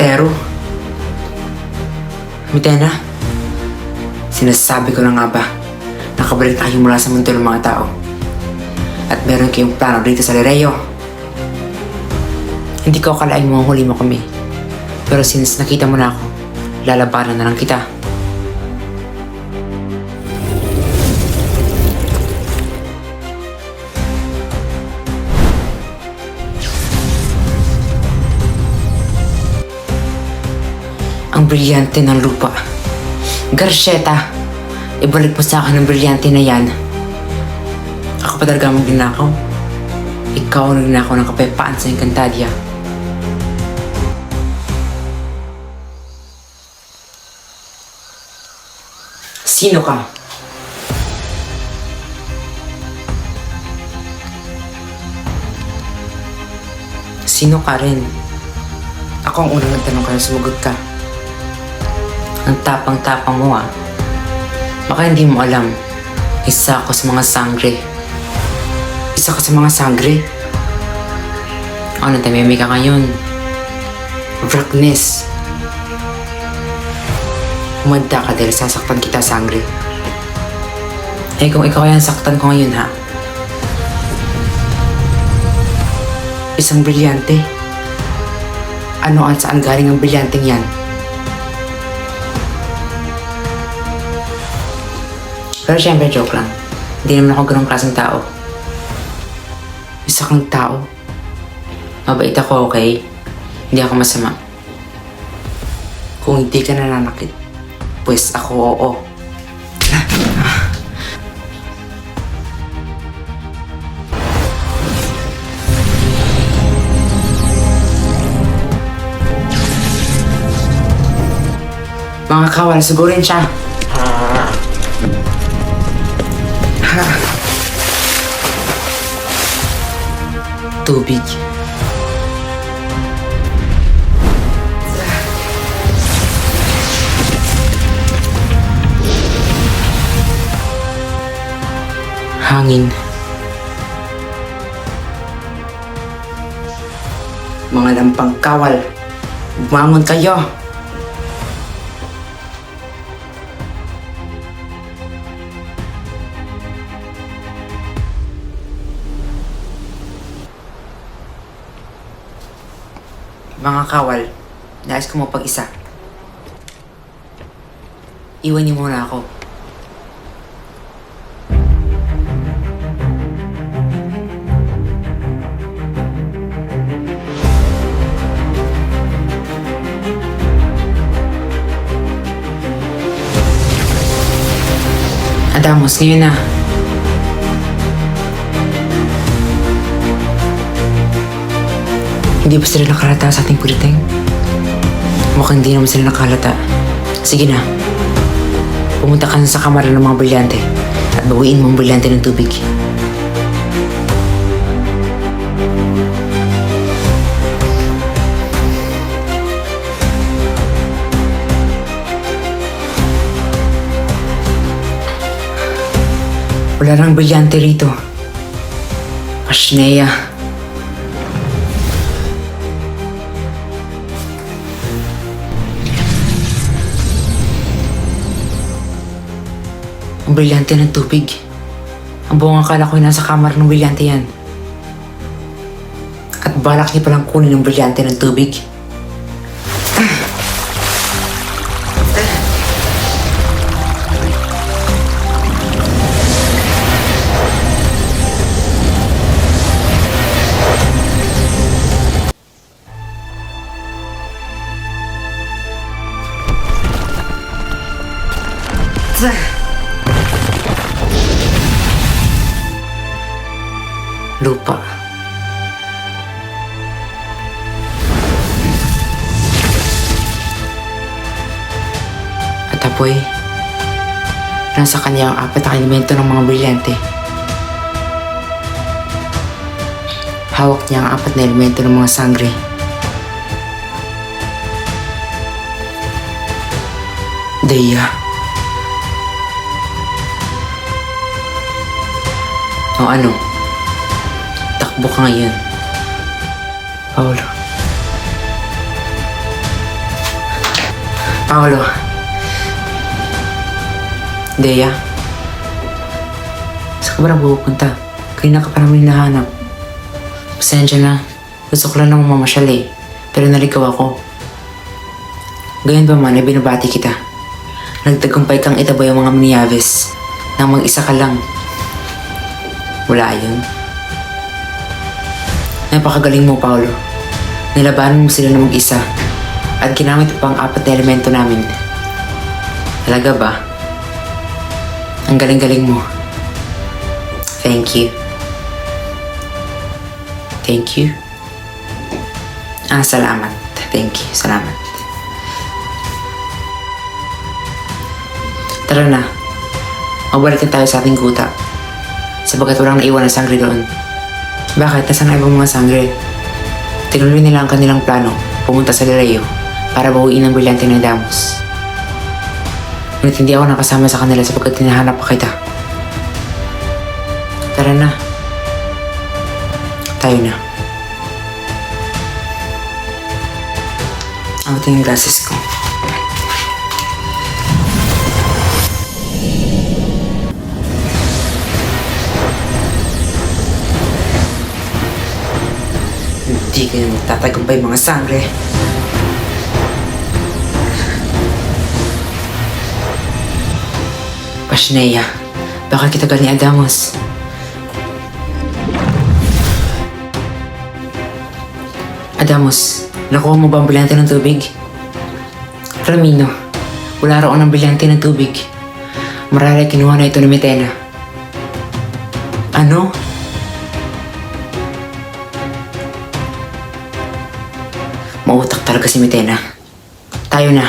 sombrero. Mitena, sinasabi ko na nga ba, nakabalik tayo mula sa mundo ng mga tao. At meron kayong plano dito sa Lireo. Hindi ko akalain mo huli mo kami. Pero since nakita mo na ako, lalabanan na lang kita. Ang brilyante ng lupa. Garsheta, ibalik mo sa akin ang brilyante na yan. Ako pa talaga mong ginakaw. Ikaw ang ginakaw ng kapayapaan sa Encantadia. Sino ka? Sino ka rin? Ako ang unang nagtanong kaya sumagot ka. Ang tapang-tapang mo ah. Baka hindi mo alam, isa ako sa mga sangre. Isa ka sa mga sangre? Ano, tamimi ka ngayon? Rockness. Umanda ka dahil sasaktan kita, sangre. Eh kung ikaw yan, saktan ko ngayon ha? Isang brilyante. Ano at saan galing ang brilyanteng yan? Pero syempre, joke lang. Hindi naman ako ganong klaseng tao. Isa kang tao. Mabait ako, okay? Hindi ako masama. Kung hindi ka nananakit, pues ako oo. Mga kawal, sugurin siya. Tubig. Hangin. Mga lampang kawal, bumangon kayo. Mga kawal, nais ko mapag-isa. Iwan niyo muna ako. Adamos, ngayon na. Hindi ba sila nakalata sa ating puriting? Mukhang hindi naman sila nakalata. Sige na. Pumunta ka na sa kamara ng mga brilyante at bawiin mo ang brilyante ng tubig. Wala nang brilyante rito. Ashnea. Ang brilyante ng tubig. Ang buong akala ko'y nasa kamar ng brilyante yan. At balak niya palang kunin ng brilyante ng tubig. Lupa. At apoy. Nasa kanya ang apat na elemento ng mga brilyante. Hawak niya ang apat na elemento ng mga sangre. Daya. O ano? Takbo ka ngayon. Paolo. Paolo. Dea. Saan ka ba na pupunta? Kanina ka pa namin hinahanap. Pasensya na. Gusto ko lang nang mamasyal eh. Pero naligaw ako. Gayon ba man ay binabati kita. Nagtagumpay kang itabay ang mga Maniaves nang mag-isa ka lang. Wala yun. Napakagaling mo, Paolo. Nilabanan mo sila na mag-isa at ginamit mo pang 4 na elemento namin. Talaga ba? Ang galing-galing mo. Thank you. Thank you. Salamat. Thank you. Salamat. Tara na. Magbalik na tayo sa ating kuta. Sabagat walang naiwan na sangre doon. Bakit? Nasaan na ibang mga sangre? Tinuloy nila ang kanilang plano. Pumunta sa Lireo para bawiin ang brilyante ng Damos. Ngunit hindi ako nakasama sa kanila sapagkat hinahanap pa kita. Tara na. Tayo na. Ang yung glasses ko. Hindi kayo magtatagumpay mga sangre. Pashnea, baka kitagal ni Adamos. Adamos, nakuha mo ba ang brilyante ng tubig? Ramino, wala raw ang brilyante ng tubig. Marahil kinuha na ito ni Metena. Ano? Mautak talaga si Metena. Tayo na.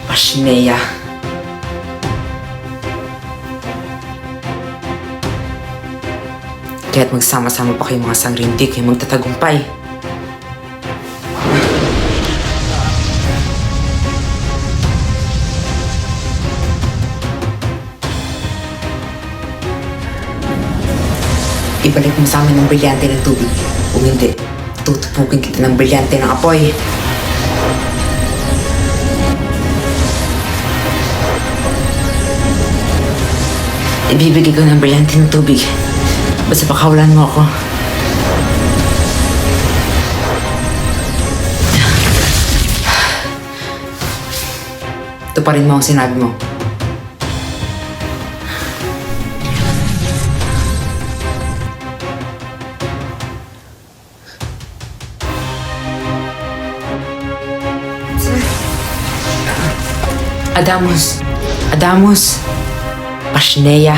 Pashnea. Kaya't magsama-sama pa kayo mga sangre, hindi kayo magtatagumpay. Ibalik mo sa amin ang brilyante ng tubig. Kung hindi, tutupukin kita ng brilyante ng apoy. Ibibigay ko ng brilyante ng tubig. Basta pakawalan mo ako. Ito pa rin mo ang sinabi mo. Adamos! Adamos! Pashnea!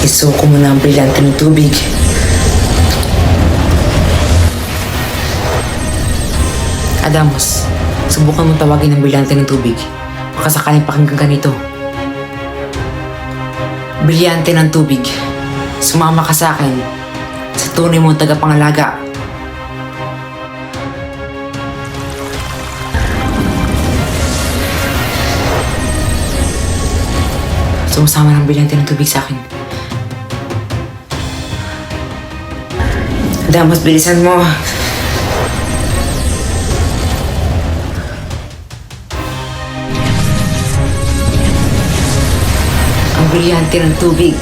Isuko mo na ang brilyante ng tubig. Adamos, subukan mo tawagin ang brilyante ng tubig. Baka sakaling pakinggan ka nito. Brilyante ng tubig, sumama ka sa akin sa tunay mong tagapangalaga. Sumasama ng brilyante ng tubig sa akin. Adamos, bilisan mo. Ang brilyante ng tubig.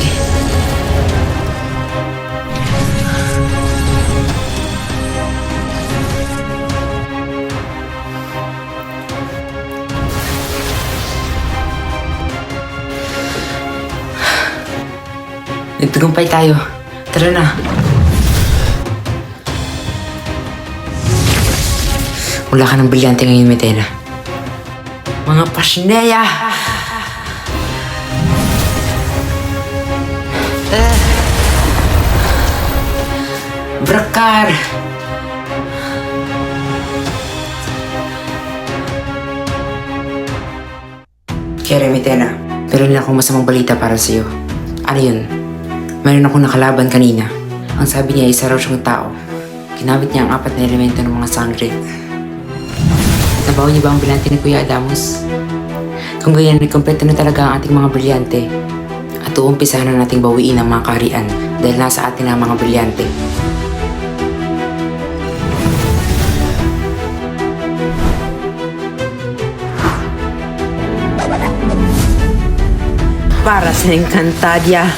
Nagtagumpay tayo. Tara na. Wala ka ng brilyante ngayon, Metena. Mga Pashnea! Abrakar! Kaya Remitena, pero rin akong masamang balita para sa'yo. Ano yun? Mayroon akong nakalaban kanina. Ang sabi niya, isa raw siyang tao. Ginamit niya ang 4 na elemento ng mga sangre. Nabaw niya ba ang brilyante ni Kuya Adamus? Kung ganyan, nagkompleto na talaga ang ating mga brilyante. At uumpisahan na nating bawiin ang mga kaharian dahil nasa atin ang mga brilyante. Para sa Encantadia.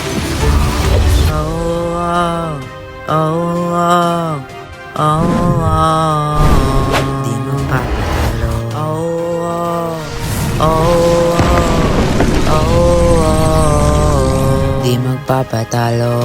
Di mo papatalo. Di magpapatalo.